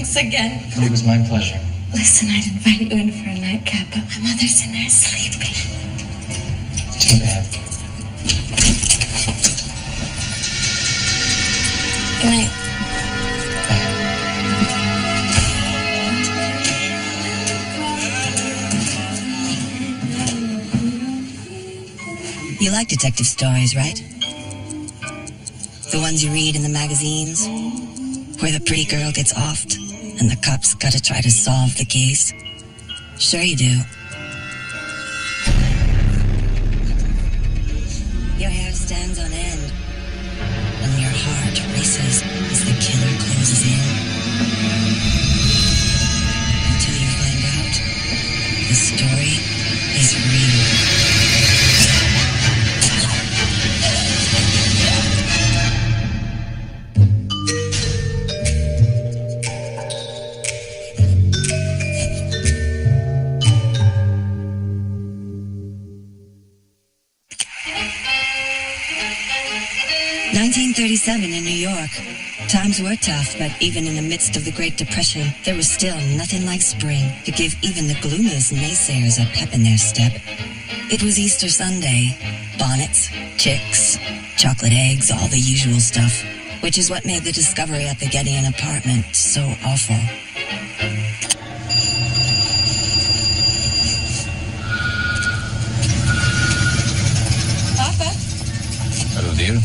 Thanks again. It was my pleasure. Listen, I'd invite you in for a nightcap, but my mother's in there sleeping. Too bad. Good night. You like detective stories, right? The ones you read in the magazines, where the pretty girl gets offed and the cops gotta try to solve the case. Sure you do. Your hair stands on end, and your heart races as the killer closes in. Until you find out the story is real. 1937 in New York. Times were tough, but even in the midst of the Great Depression, there was still nothing like spring to give even the gloomiest naysayers a pep in their step. It was Easter Sunday. Bonnets, chicks, chocolate eggs, all the usual stuff, which is what made the discovery at the Gedeon apartment so awful. Papa? Hello, dear.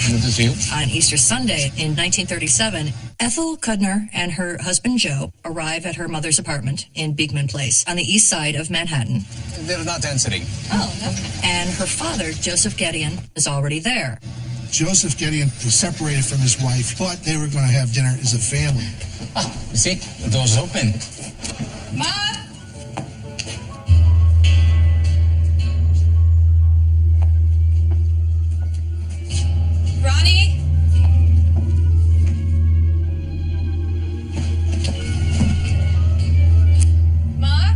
Good to see you. On Easter Sunday in 1937, Ethel Kudner and her husband Joe arrive at her mother's apartment in Beekman Place on the east side of Manhattan. They're not answering. Oh, okay. And her father, Joseph Gedeon, is already there. Joseph Gedeon was separated from his wife, but they were going to have dinner as a family. You see, the door's open. Mom? Ronnie? Ma?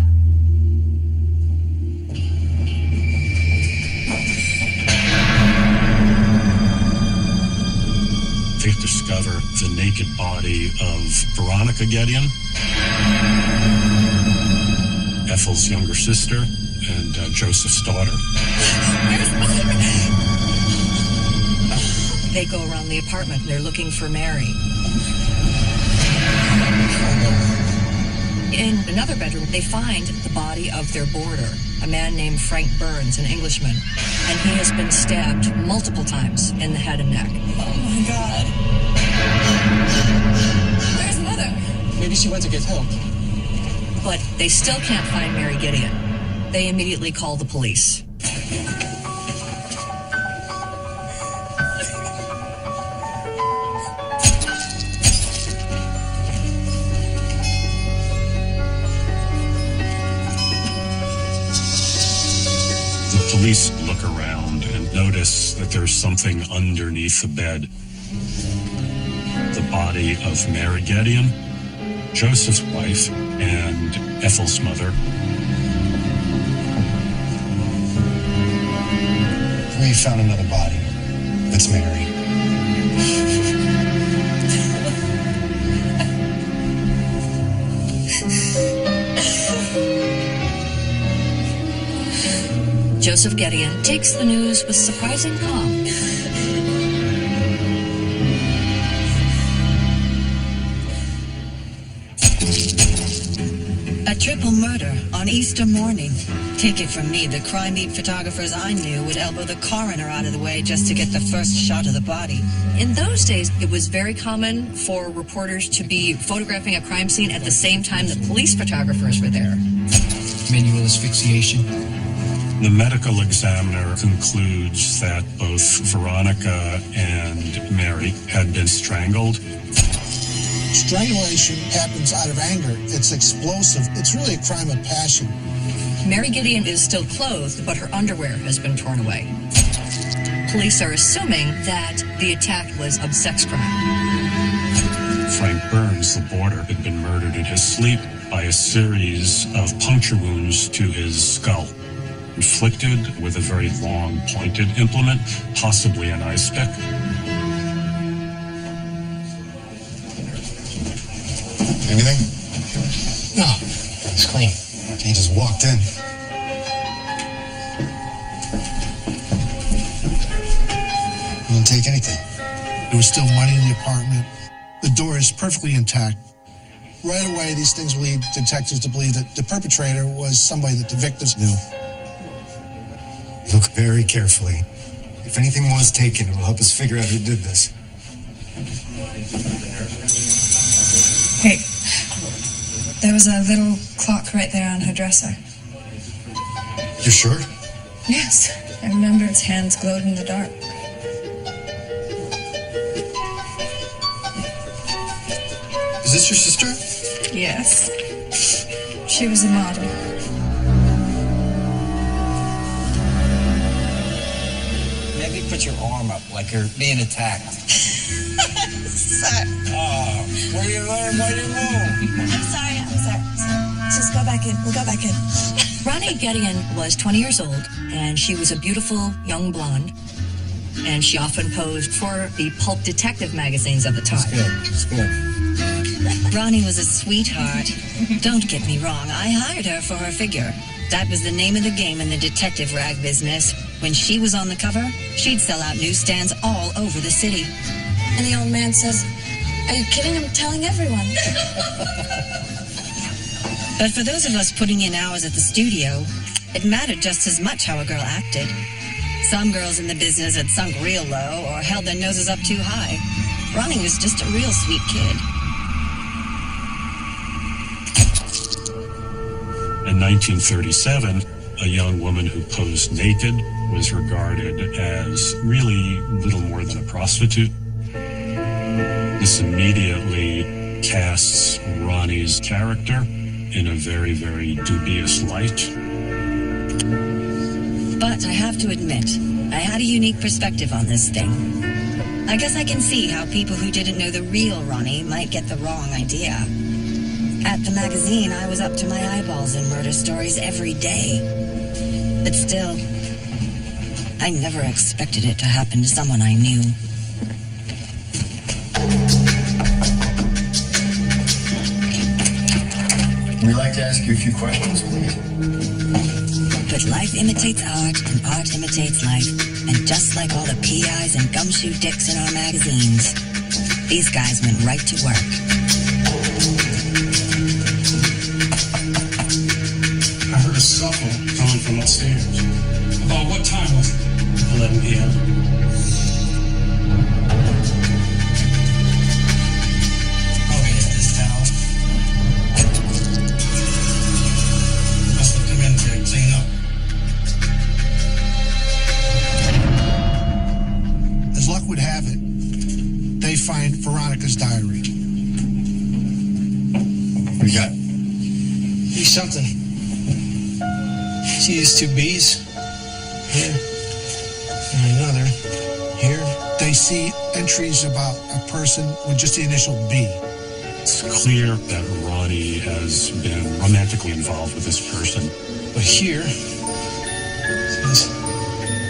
They discover the naked body of Veronica Gedeon, Ethel's younger sister, and Joseph's daughter. Where's Mother? They go around the apartment and they're looking for Mary. In another bedroom, they find the body of their boarder, a man named Frank Burns, an Englishman. And he has been stabbed multiple times in the head and neck. Oh my God. Where's Mother? Maybe she went to get help. But they still can't find Mary Gedeon. They immediately call the police. The police look around and notice that there's something underneath the bed. The body of Mary Gedeon, Joseph's wife, and Ethel's mother. We found another body. It's Mary. Joseph Gedeon takes the news with surprising calm. A triple murder on Easter morning. Take it from me, the crime beat photographers I knew would elbow the coroner out of the way just to get the first shot of the body. In those days, it was very common for reporters to be photographing a crime scene at the same time that police photographers were there. Manual asphyxiation. The medical examiner concludes that both Veronica and Mary had been strangled. Strangulation happens out of anger. It's explosive. It's really a crime of passion. Mary Gedeon is still clothed, but her underwear has been torn away. Police are assuming that the attack was a sex crime. Frank Burns, the boarder, had been murdered in his sleep by a series of puncture wounds to his skull, inflicted with a very long, pointed implement, possibly an ice pick. Anything? No, it's clean. He just walked in. He didn't take anything. There was still money in the apartment. The door is perfectly intact. Right away, these things lead detectives to believe that the perpetrator was somebody that the victims knew. Look very carefully. If anything was taken, it will help us figure out who did this. Hey, there was a little clock right there on her dresser. You sure? Yes, I remember its hands glowed in the dark. Is this your sister? Yes. She was a model. Maybe put your arm up like you're being attacked. Sorry. Oh, where you learn, where you move? I'm sorry. Just go back in. We'll go back in. Ronnie Gideon was 20 years old, and she was a beautiful young blonde. And she often posed for the pulp detective magazines of the time. It's good. Ronnie was a sweetheart. Don't get me wrong, I hired her for her figure. That was the name of the game in the detective rag business. When she was on the cover, she'd sell out newsstands all over the city. And the old man says, "Are you kidding? I'm telling everyone." But for those of us putting in hours at the studio, it mattered just as much how a girl acted. Some girls in the business had sunk real low or held their noses up too high. Ronnie was just a real sweet kid. In 1937, a young woman who posed naked was regarded as really little more than a prostitute. This immediately casts Ronnie's character in a very, very dubious light. But I have to admit, I had a unique perspective on this thing. I guess I can see how people who didn't know the real Ronnie might get the wrong idea. At the magazine, I was up to my eyeballs in murder stories every day. But still, I never expected it to happen to someone I knew. We'd like to ask you a few questions, please. But life imitates art, and art imitates life. And just like all the PIs and gumshoe dicks in our magazines, these guys went right to work. I heard a scuffle coming from upstairs. About what time was it? 11 p.m. Oh, yeah, this towel. Must have come in to clean up. As luck would have it, they find Veronica's diary. What do you got? He's something. See these two B's? Here. And another. Here. They see entries about a person with just the initial B. It's clear that Ronnie has been romantically involved with this person. But here, it says,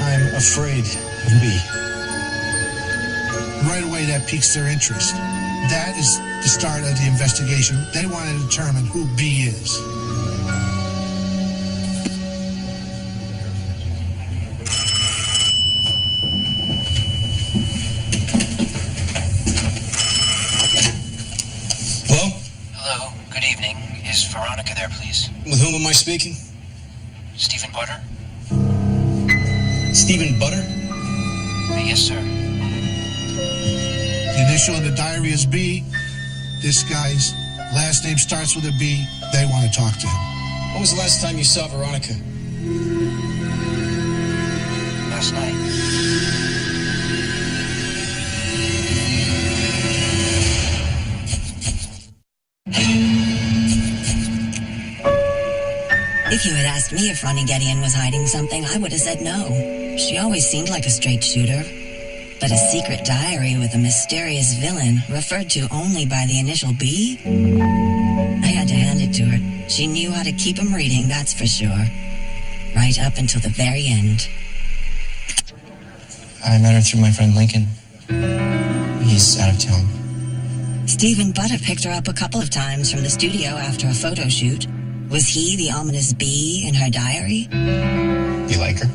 I'm afraid of B. Right away, that piques their interest. That is the start of the investigation. They want to determine who B is. Hello? Hello, good evening. Is Veronica there, please? With whom am I speaking? Stephen Butter? Stephen Butter? Yes, sir. The initial in the diary is B. This guy's last name starts with a B. They want to talk to him. When was the last time you saw Veronica? Last night. If you had asked me if Ronnie Gideon was hiding something, I would have said no. She always seemed like a straight shooter. But a secret diary with a mysterious villain referred to only by the initial B? I had to hand it to her. She knew how to keep him reading, that's for sure. Right up until the very end. I met her through my friend Lincoln. He's out of town. Stephen Butter picked her up a couple of times from the studio after a photo shoot. Was he the ominous bee in her diary? You like her?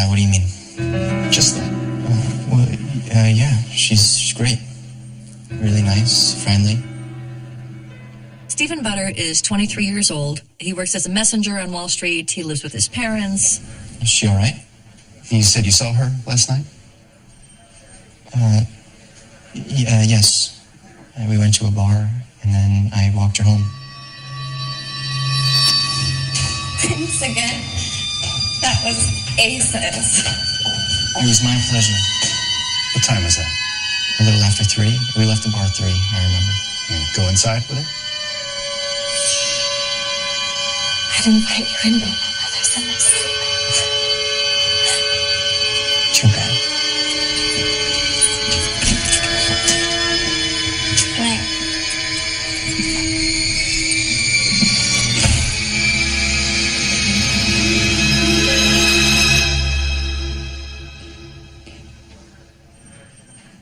What do you mean? Just that. Yeah, she's great. Really nice, friendly. Stephen Butter is 23 years old. He works as a messenger on Wall Street. He lives with his parents. Is she all right? You said you saw her last night? Yes. We went to a bar, and then I walked her home. Thanks again. That was aces. It was my pleasure. What time was that? A little after 3. We left the bar at 3, I remember. Go inside with her? I'd invite you in, but my mother's in this sleeping. Too bad. Where?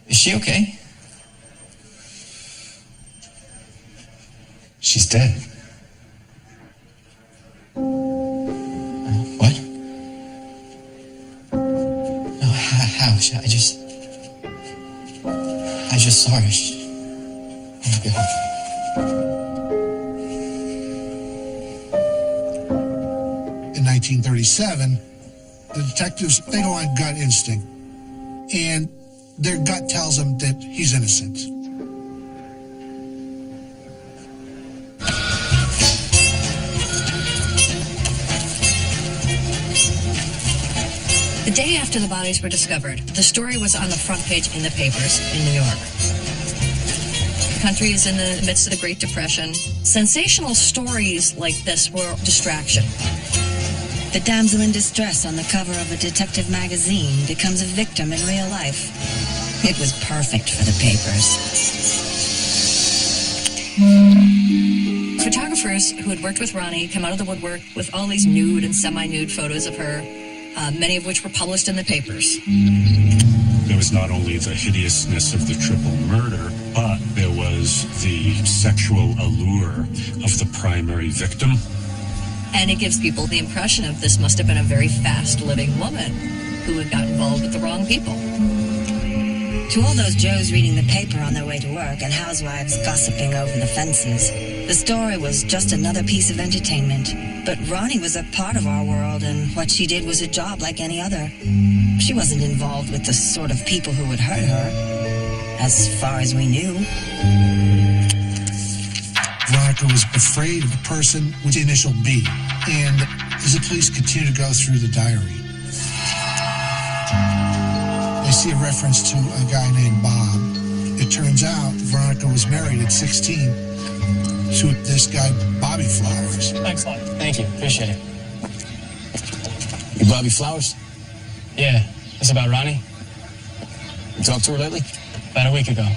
Is she okay? She's dead. What? No, how? I just saw her. Oh, God. In 1937, the detectives, they go on gut instinct. And their gut tells them that he's innocent. The day after the bodies were discovered, the story was on the front page in the papers in New York. The country is in the midst of the Great Depression. Sensational stories like this were distraction. The damsel in distress on the cover of a detective magazine becomes a victim in real life. It was perfect for the papers. Photographers who had worked with Ronnie come out of the woodwork with all these nude and semi-nude photos of her, many of which were published in the papers. There was not only the hideousness of the triple murder, but there was the sexual allure of the primary victim. And it gives people the impression of this must have been a very fast-living woman who had got involved with the wrong people. To all those Joes reading the paper on their way to work and housewives gossiping over the fences, the story was just another piece of entertainment. But Ronnie was a part of our world, and what she did was a job like any other. She wasn't involved with the sort of people who would hurt her, as far as we knew. Veronica was afraid of a person with the initial B. And as the police continue to go through the diary, they see a reference to a guy named Bob. It turns out Veronica was married at 16 to this guy, Bobby Flowers. Thanks a lot. Thank you. Appreciate it. You Bobby Flowers? Yeah. This about Ronnie? You talked to her lately? About a week ago.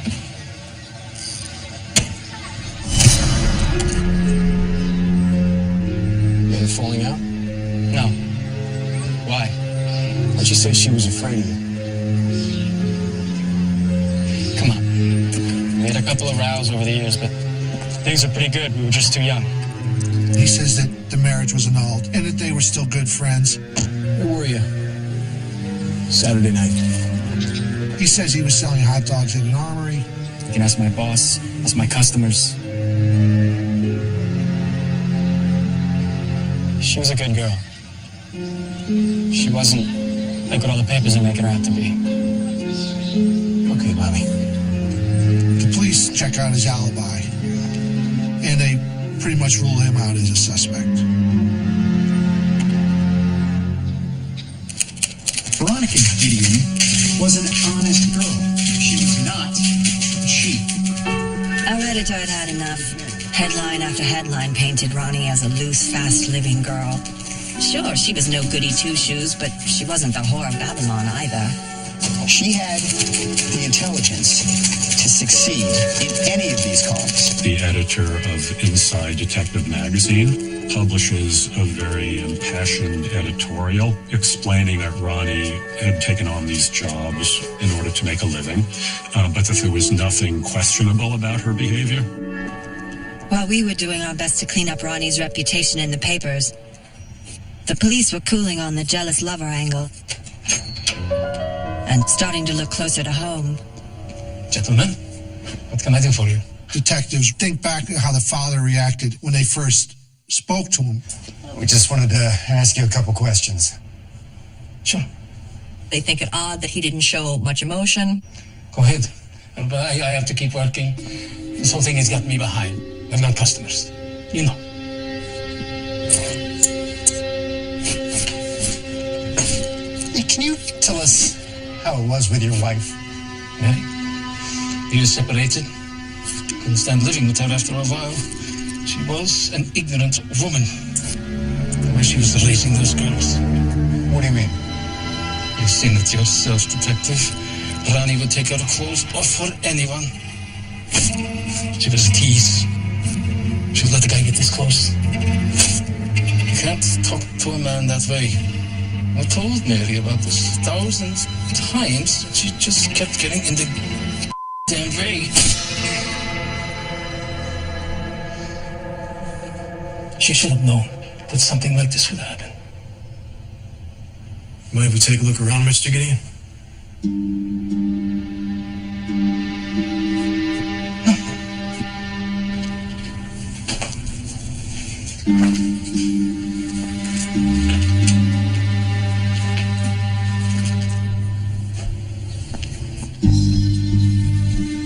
You ever falling out? No. Why? Why'd she say she was afraid of you? Come on. We had a couple of rows over the years, but things are pretty good. We were just too young. He says that the marriage was annulled and that they were still good friends. Where were you? Saturday night. He says he was selling hot dogs at an armory. You can ask my boss, ask my customers. She was a good girl. She wasn't like what all the papers are making her out to be. Okay, Bobby. The police check out his alibi, and they pretty much rule him out as a suspect. Veronica Gideon was an honest girl. She was not cheap. Our editor had had enough. Headline after headline painted Ronnie as a loose, fast-living girl. Sure, she was no goody two-shoes, but she wasn't the whore of Babylon either. She had the intelligence to succeed succeed in any of these calls. The editor of Inside Detective Magazine publishes a very impassioned editorial explaining that Ronnie had taken on these jobs in order to make a living, but that there was nothing questionable about her behavior. While we were doing our best to clean up Ronnie's reputation in the papers, the police were cooling on the jealous lover angle and starting to look closer to home. Gentlemen, what can I do for you? Detectives think back at how the father reacted when they first spoke to him. We just wanted to ask you a couple questions. Sure. They think it odd that he didn't show much emotion. Go ahead. But I have to keep working. This whole thing has got me behind. I'm not customers. You know. Hey, can you tell us how it was with your wife? Mary? We were separated. Couldn't stand living with her after a while. She was an ignorant woman. The way she was raising those girls. What do you mean? You've seen it yourself, Detective. Ronnie would take her clothes off for anyone. She was a tease. She would let the guy get this close. You can't talk to a man that way. I told Mary about this 1,000 times, and she just kept getting in the damn way. She should have known that something like this would happen. Mind if we take a look around, Mr. Gideon?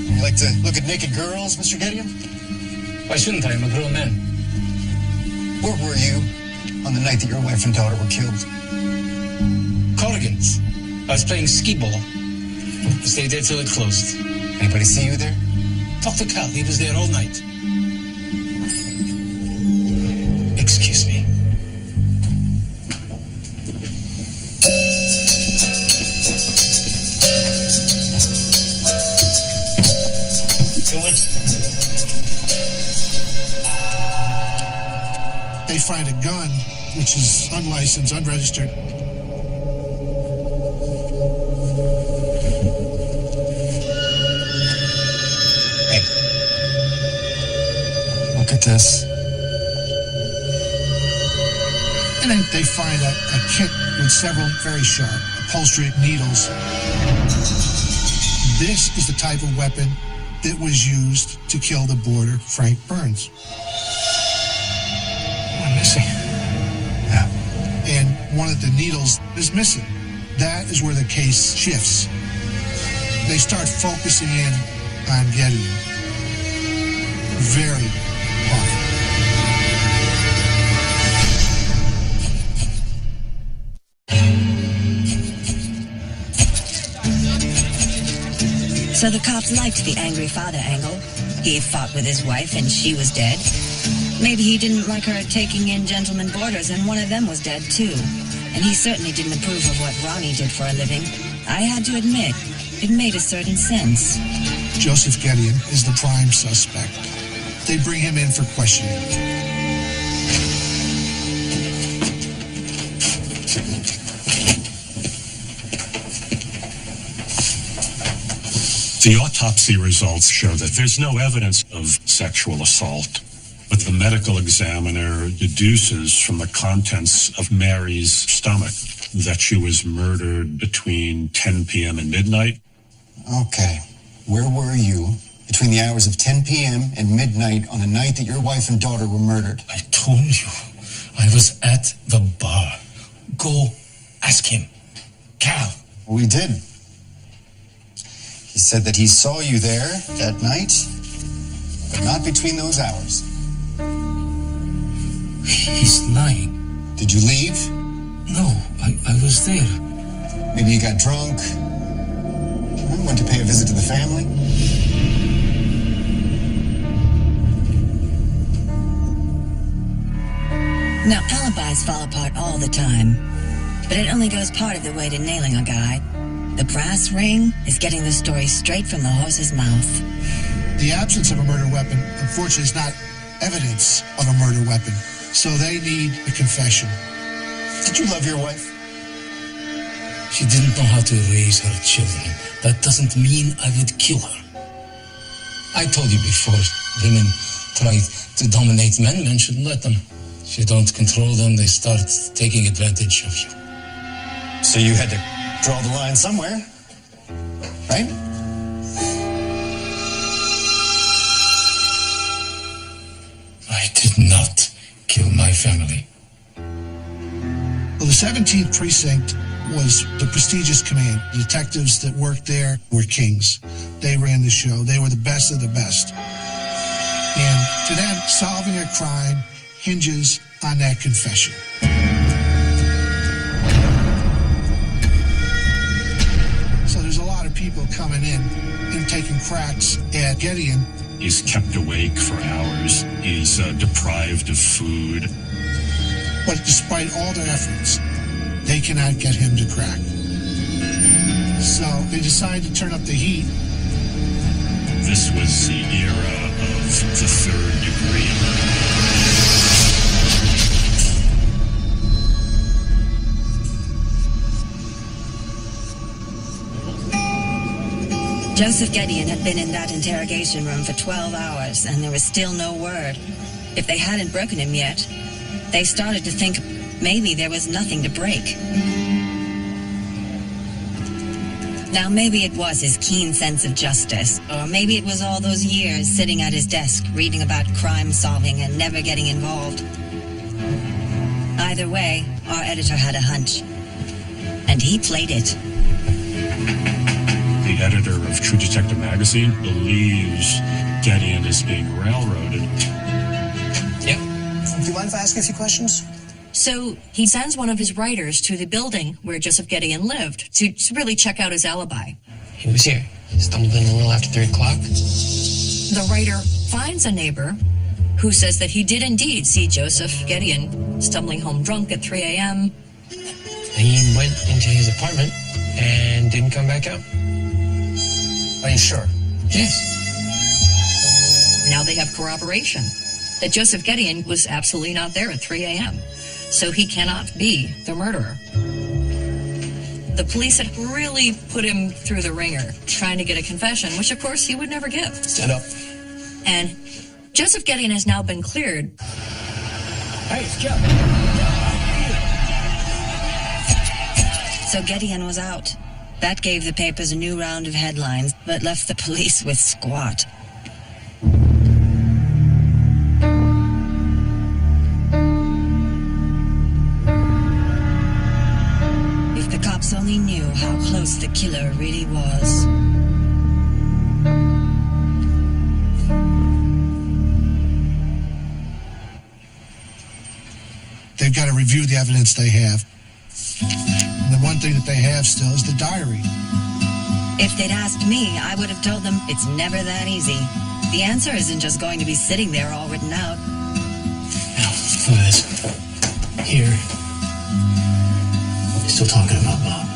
You like to look at naked girls, Mr. Gideon? Why shouldn't I? I'm a grown man. Where were you on the night that your wife and daughter were killed? Corrigan's. I was playing skee ball. I stayed there till it closed. Anybody see you there? Talk to Cal. He was there all night. Excuse me. They find a gun, which is unlicensed, unregistered. Hey. Look at this. And then they find a kit with several very sharp upholstery needles. This is the type of weapon that was used to kill the boarder, Frank Burns. Missing. Yeah. And one of the needles is missing. That is where the case shifts. They start focusing in on Gideon very hard. So the cops liked the angry father angle. He fought with his wife and she was dead. Maybe he didn't like her taking in gentlemen boarders and one of them was dead too. And he certainly didn't approve of what Ronnie did for a living. I had to admit, it made a certain sense. Joseph Gideon is the prime suspect. They bring him in for questioning. The autopsy results show that there's no evidence of sexual assault, but the medical examiner deduces from the contents of Mary's stomach that she was murdered between 10 p.m. and midnight. Okay. Where were you between the hours of 10 p.m. and midnight on the night that your wife and daughter were murdered? I told you. I was at the bar. Go ask him. Cal. We did. He said that he saw you there that night, but not between those hours. He's lying. Did you leave? No, I was there. Maybe you got drunk. Went to pay a visit to the family. Now, alibis fall apart all the time, but it only goes part of the way to nailing a guy. The brass ring is getting the story straight from the horse's mouth. The absence of a murder weapon, unfortunately, is not evidence of a murder weapon. So they need a confession. Did you love your wife? She didn't know how to raise her children. That doesn't mean I would kill her. I told you before, women try to dominate men. Men shouldn't let them. If you don't control them, they start taking advantage of you. So you had to draw the line somewhere, right? I did not kill my family. Well, the 17th precinct was the prestigious command. The detectives that worked there were kings. They ran the show. They were the best of the best. And to them, solving a crime hinges on that confession. So there's a lot of people coming in and taking cracks at Gideon. He's kept awake for hours. He's deprived of food. But despite all their efforts, they cannot get him to crack. So they decide to turn up the heat. This was the era of the third degree. Joseph Gideon had been in that interrogation room for 12 hours, and there was still no word. If they hadn't broken him yet, they started to think maybe there was nothing to break. Now, maybe it was his keen sense of justice, or maybe it was all those years sitting at his desk reading about crime solving and never getting involved. Either way, our editor had a hunch, and he played it. The editor of True Detective magazine believes Gideon is being railroaded. Yep. Do you mind if I ask you a few questions? So he sends one of his writers to the building where Joseph Gideon lived to really check out his alibi. He was here. He stumbled in a little after 3 o'clock. The writer finds a neighbor who says that he did indeed see Joseph Gideon stumbling home drunk at 3 a.m. He went into his apartment and didn't come back out. Are you sure? Yes. Now they have corroboration that Joseph Gideon was absolutely not there at 3 a.m. So he cannot be the murderer. The police had really put him through the ringer, trying to get a confession, which of course he would never give. Stand up. And Joseph Gideon has now been cleared. Hey, it's Jeff. So Gideon was out. That gave the papers a new round of headlines, but left the police with squat. If the cops only knew how close the killer really was. They've got to review the evidence they have. And the one thing that they have still is the diary. If they'd asked me, I would have told them it's never that easy. The answer isn't just going to be sitting there all written out. Now, look at this. Here. They're still talking about Bob.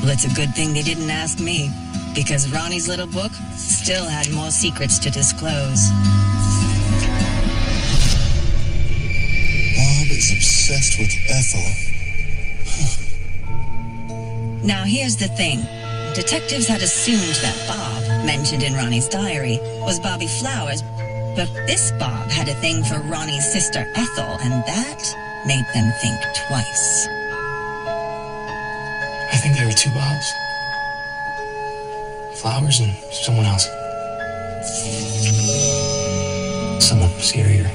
Well, it's a good thing they didn't ask me, because Ronnie's little book still had more secrets to disclose. Bob is obsessed with Ethel. Now, here's the thing. Detectives had assumed that Bob, mentioned in Ronnie's diary, was Bobby Flowers, but this Bob had a thing for Ronnie's sister Ethel, and that made them think twice. I think there were 2 Bobs. Flowers and someone else. Someone scarier.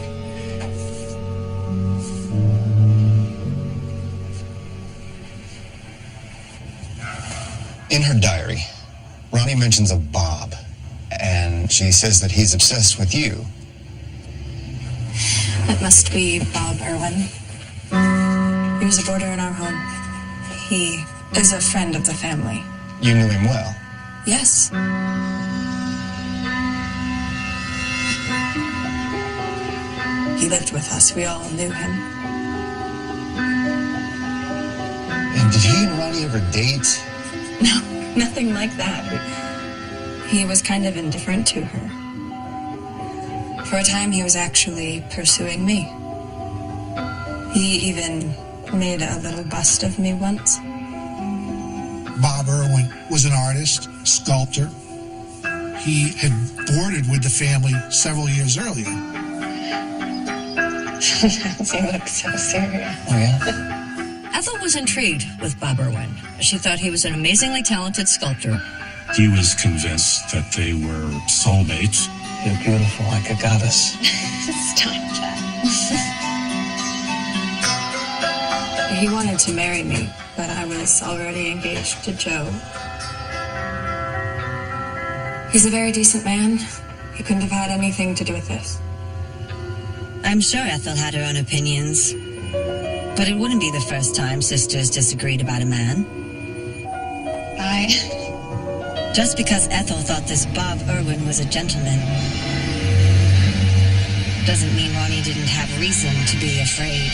In her diary, Ronnie mentions a Bob, and she says that he's obsessed with you. It must be Bob Irwin. He was a boarder in our home. He is a friend of the family. You knew him well. Yes. He lived with us. We all knew him. And did he and Ronnie ever date? No, nothing like that. He was kind of indifferent to her. For a time, he was actually pursuing me. He even made a little bust of me once. Bob Irwin was an artist, sculptor. He had boarded with the family several years earlier. Sometimes you look so serious. Oh, yeah? Ethel was intrigued with Bob Irwin. She thought he was an amazingly talented sculptor. He was convinced that they were soulmates. You're beautiful like a goddess. Stop that. He wanted to marry me, but I was already engaged to Joe. He's a very decent man. He couldn't have had anything to do with this. I'm sure Ethel had her own opinions, but it wouldn't be the first time sisters disagreed about a man. Just because Ethel thought this Bob Irwin was a gentleman doesn't mean Ronnie didn't have reason to be afraid.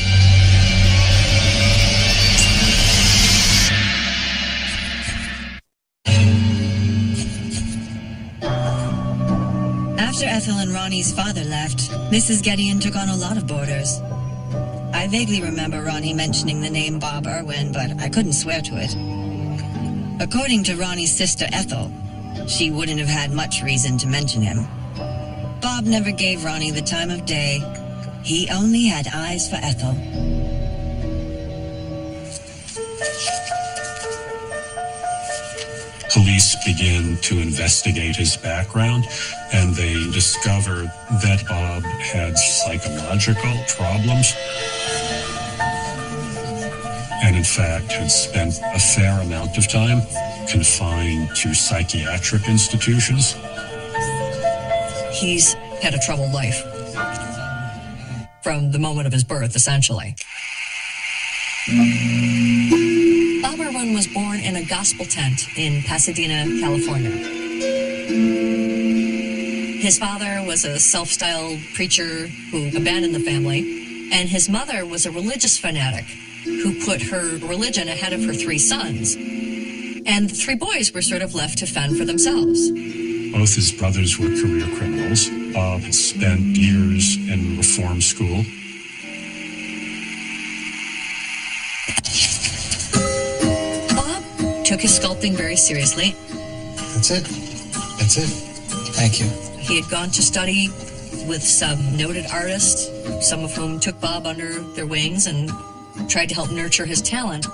After Ethel and Ronnie's father left, Mrs. Gedeon took on a lot of boarders. I vaguely remember Ronnie mentioning the name Bob Irwin, but I couldn't swear to it. According to Ronnie's sister Ethel, she wouldn't have had much reason to mention him. Bob never gave Ronnie the time of day. He only had eyes for Ethel. Police began to investigate his background, and they discovered that Bob had psychological problems, and in fact had spent a fair amount of time confined to psychiatric institutions. He's had a troubled life from the moment of his birth, essentially. Bob Irwin was born in a gospel tent in Pasadena, California. His father was a self-styled preacher who abandoned the family, and his mother was a religious fanatic who put her religion ahead of her three sons. And the three boys were sort of left to fend for themselves. Both his brothers were career criminals. Bob had spent years in reform school. Bob took his sculpting very seriously. That's it. That's it. Thank you. He had gone to study with some noted artists, some of whom took Bob under their wings and tried to help nurture his talent.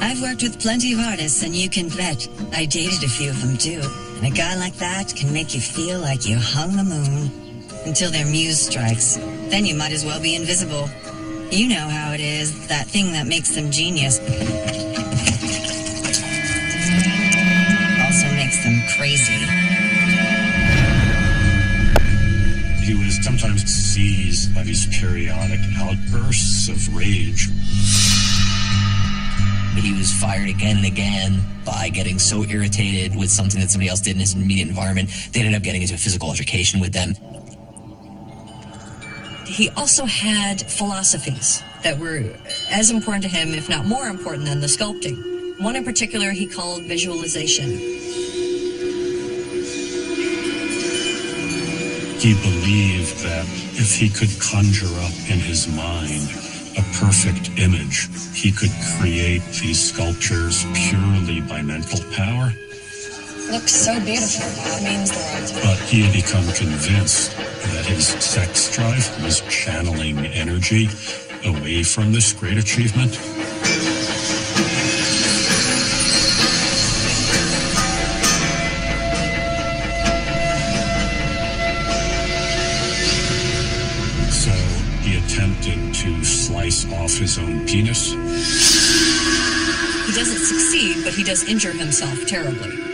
I've worked with plenty of artists, and you can bet I dated a few of them too. And a guy like that can make you feel like you hung the moon until their muse strikes. Then you might as well be invisible. You know how it is, that thing that makes them genius also makes them crazy. He was sometimes seized by these periodic outbursts of rage. He was fired again and again by getting so irritated with something that somebody else did in his immediate environment. They ended up getting into a physical altercation with them. He also had philosophies that were as important to him, if not more important than the sculpting. One in particular he called visualization. He believed that if he could conjure up in his mind a perfect image, he could create these sculptures purely by mental power. Looks so beautiful. That means the world to me. But he had become convinced that his sex drive was channeling energy away from this great achievement. So he attempted to slice off his own penis. He doesn't succeed, but he does injure himself terribly.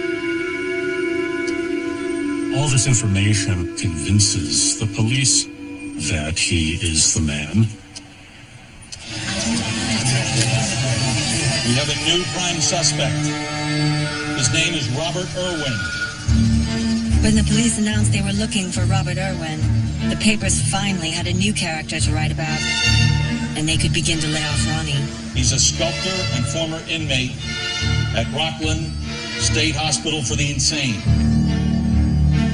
All this information convinces the police that he is the man. We have a new prime suspect. His name is Robert Irwin. When the police announced they were looking for Robert Irwin, the papers finally had a new character to write about, and they could begin to lay off Ronnie. He's a sculptor and former inmate at Rockland State Hospital for the Insane.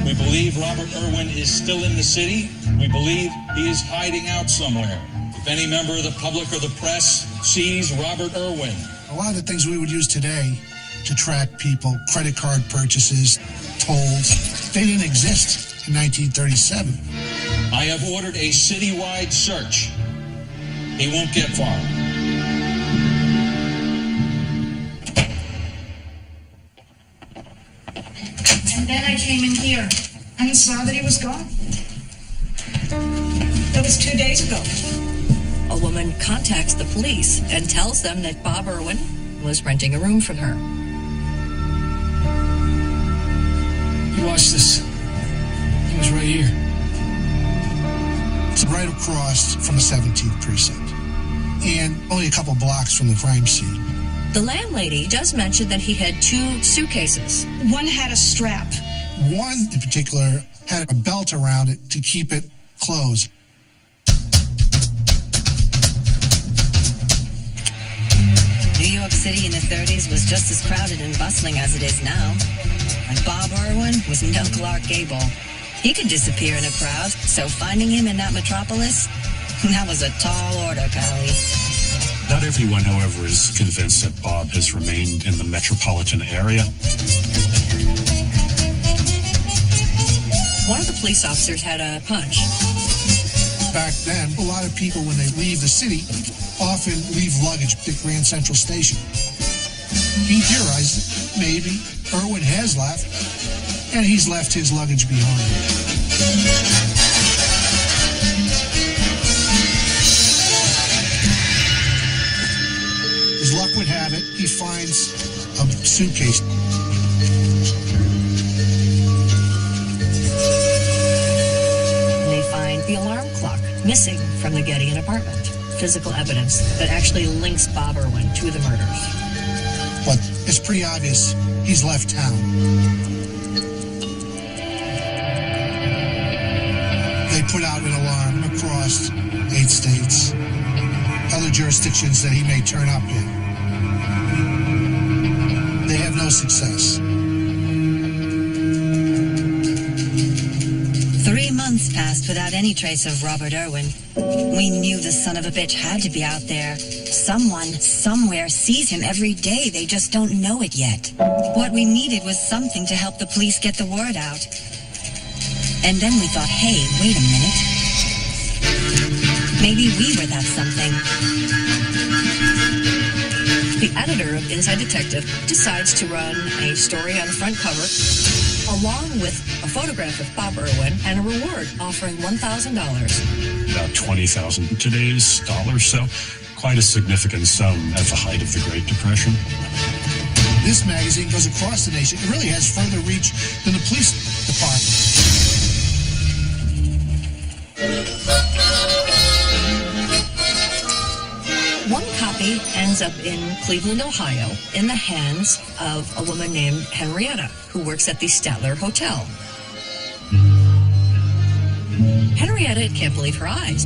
We believe Robert Irwin is still in the city. We believe he is hiding out somewhere. If any member of the public or the press sees Robert Irwin, A lot of the things we would use today to track people, credit card purchases, tolls, they didn't exist in 1937. I have ordered a citywide search. He won't get far. And then I came in here and saw that he was gone. That was 2 days ago. A woman contacts the police and tells them that Bob Irwin was renting a room from her. Watch this. He was right here. It's right across from the 17th precinct and only a couple blocks from the crime scene. The landlady does mention that he had 2 suitcases. One had a strap. One in particular had a belt around it to keep it closed. New York City in the 30s was just as crowded and bustling as it is now. And Bob Irwin was no Clark Gable. He could disappear in a crowd, so finding him in that metropolis, that was a tall order, Callie. Not everyone, however, is convinced that Bob has remained in the metropolitan area. One of the police officers had a hunch. Back then, a lot of people, when they leave the city, often leave luggage at Grand Central Station. He theorized that maybe Irwin has left, and he's left his luggage behind. As luck would have it, he finds a suitcase. And they find the alarm clock missing from the Getty apartment. Physical evidence that actually links Bob Irwin to the murders. But it's pretty obvious he's left town. They put out an alarm across 8 states, other jurisdictions that he may turn up in. They have no success. 3 months passed without any trace of Robert Irwin. We knew the son of a bitch had to be out there. Someone, somewhere, sees him every day. They just don't know it yet. What we needed was something to help the police get the word out. And then we thought, hey, wait a minute. Maybe we were that something. The editor of Inside Detective decides to run a story on the front cover along with a photograph of Bob Irwin and a reward offering $1,000. About 20,000 today's dollars, so quite a significant sum at the height of the Great Depression. This magazine goes across the nation. It really has further reach than the police department. One copy ends up in Cleveland, Ohio, in the hands of a woman named Henrietta, who works at the Statler Hotel. Henrietta can't believe her eyes.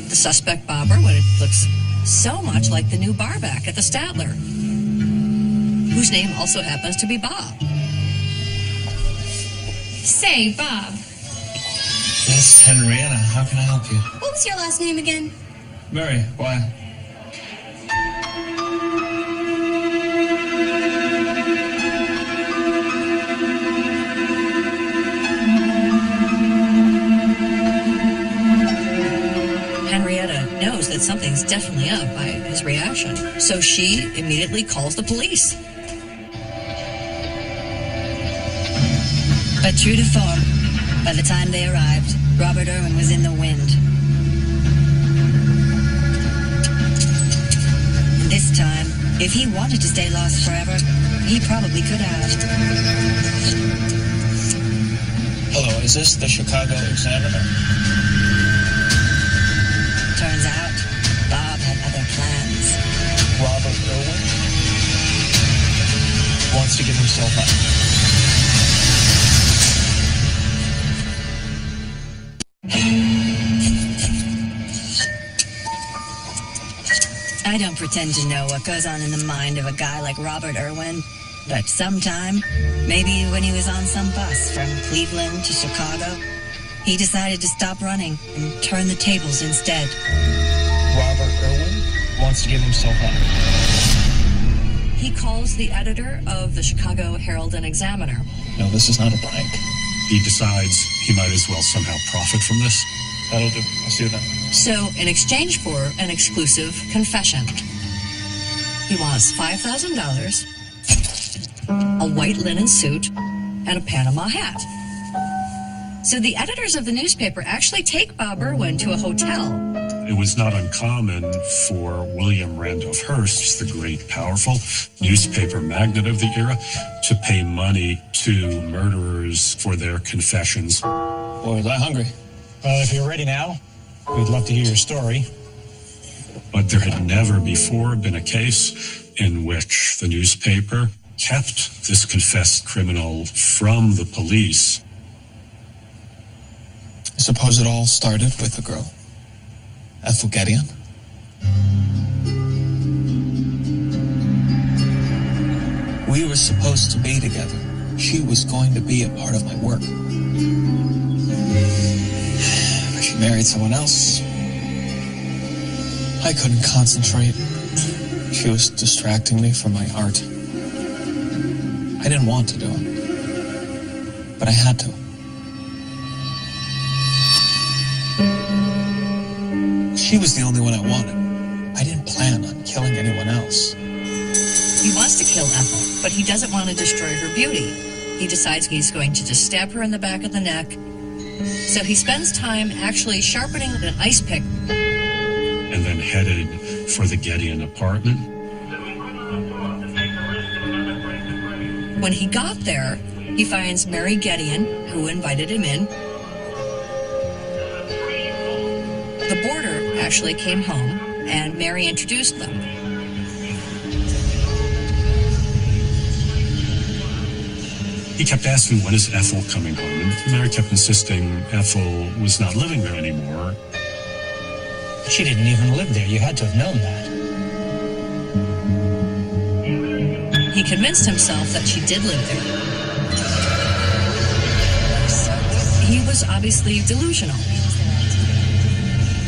The suspect, Bob Irwin, looks so much like the new barback at the Statler, whose name also happens to be Bob. Say, Bob, Yes, Henrietta, how can I help you? what was your last name again? Mary, why? Henrietta knows that something's definitely up by his reaction, so she immediately calls the police. But true to form, by the time they arrived, Robert Irwin was in the wind. This time, if he wanted to stay lost forever, he probably could have. Hello, is this the Chicago Examiner? Turns out, Bob had other plans. Robert Irwin wants to give himself up. I don't pretend to know what goes on in the mind of a guy like Robert Irwin, but sometime, maybe when he was on some bus from Cleveland to Chicago, he decided to stop running and turn the tables instead. Robert Irwin wants to give himself up. He calls the editor of the Chicago Herald and Examiner. No, this is not a prank. He decides he might as well somehow profit from this. That'll do. I'll see you then. So, in exchange for an exclusive confession, he wants $5,000, a white linen suit, and a Panama hat. So the editors of the newspaper actually take Bob Irwin to a hotel. It was not uncommon for William Randolph Hearst, the great, powerful newspaper magnate of the era, to pay money to murderers for their confessions. Boy, was I hungry. Well, if you're ready now, we'd love to hear your story. But there had never before been a case in which the newspaper kept this confessed criminal from the police. I suppose it all started with a girl, Ethel Gideon. We were supposed to be together. She was going to be a part of my work. But she married someone else. I couldn't concentrate. She was distracting me from my art. I didn't want to do it, but I had to. She was the only one I wanted. I didn't plan on killing anyone else. He wants to kill Ethel, but he doesn't want to destroy her beauty. He decides he's going to just stab her in the back of the neck. So he spends time actually sharpening an ice pick. And then headed for the Gideon apartment. When he got there, he finds Mary Gideon, who invited him in. The boarder actually came home, and Mary introduced them. He kept asking, when is Ethel coming home? And Mary kept insisting Ethel was not living there anymore. She didn't even live there. You had to have known that. He convinced himself that she did live there. He was obviously delusional.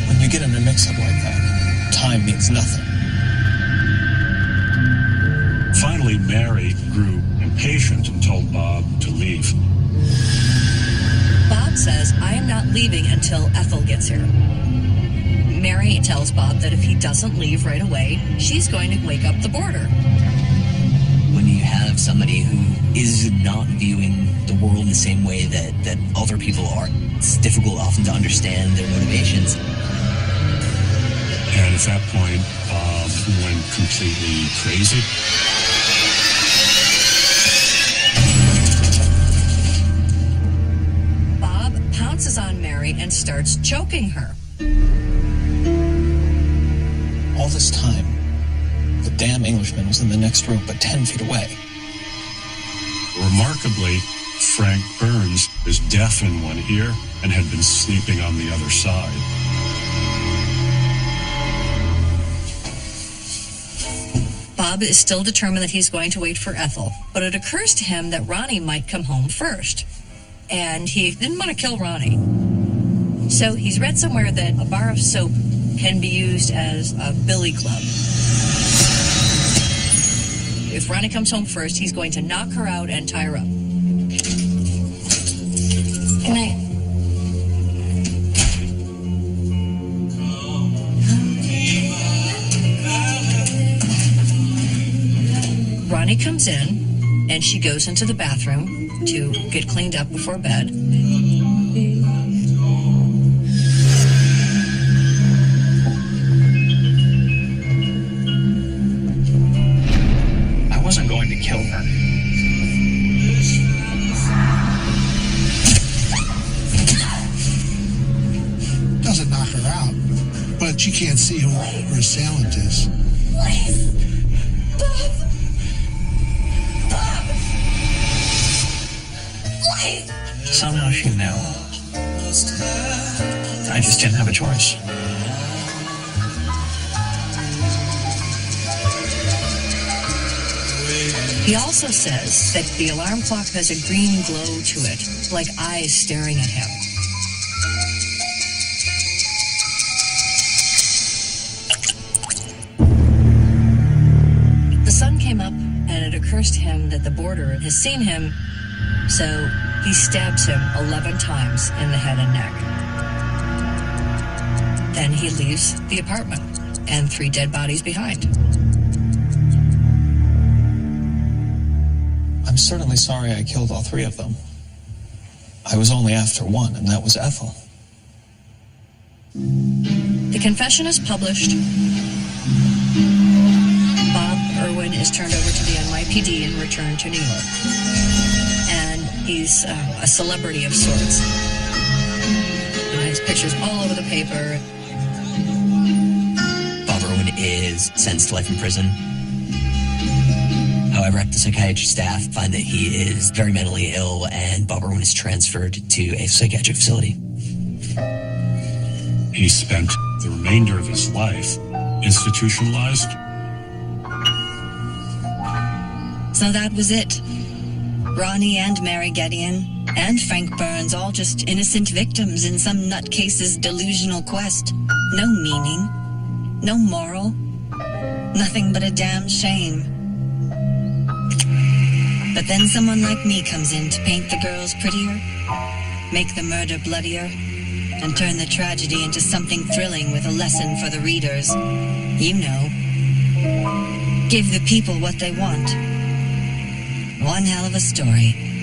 When you get in a mix-up like that, time means nothing. Finally, Mary grew impatient and told Bob to leave. Bob says, I am not leaving until Ethel gets here. Mary tells Bob that if he doesn't leave right away, she's going to wake up the boarder. When you have somebody who is not viewing the world in the same way that other people are, it's difficult often to understand their motivations. And at that point, Bob went completely crazy. Bob pounces on Mary and starts choking her. All this time, the damn Englishman was in the next room, but 10 feet away. Remarkably, Frank Burns was deaf in one ear and had been sleeping on the other side. Bob is still determined that he's going to wait for Ethel, but it occurs to him that Ronnie might come home first. And he didn't want to kill Ronnie. So he's read somewhere that a bar of soap can be used as a billy club. If Ronnie comes home first, he's going to knock her out and tie her up. Good night. Ronnie comes in, and she goes into the bathroom to get cleaned up before bed. I wasn't going to kill her. Doesn't knock her out, but she can't see who her assailant is. Somehow she knew. I just didn't have a choice. He also says that the alarm clock has a green glow to it, like eyes staring at him. The sun came up, and it occurs to him that the boarder has seen him, so he stabs him 11 times in the head and neck. Then he leaves the apartment, and 3 dead bodies behind. I'm certainly sorry I killed all 3 of them. I was only after one, and that was Ethel. The confession is published. Bob Irwin is turned over to the NYPD and returned to New York. And he's a celebrity of sorts. His pictures all over the paper. Bob Irwin is sentenced to life in prison. However, the psychiatry staff find that he is very mentally ill, and Bob Irwin is transferred to a psychiatric facility. He spent the remainder of his life institutionalized. So that was it. Ronnie and Mary Gideon and Frank Burns, all just innocent victims in some nutcase's delusional quest. No meaning, no moral, nothing but a damn shame. But then someone like me comes in to paint the girls prettier, make the murder bloodier, and turn the tragedy into something thrilling with a lesson for the readers. You know. Give the people what they want. One hell of a story.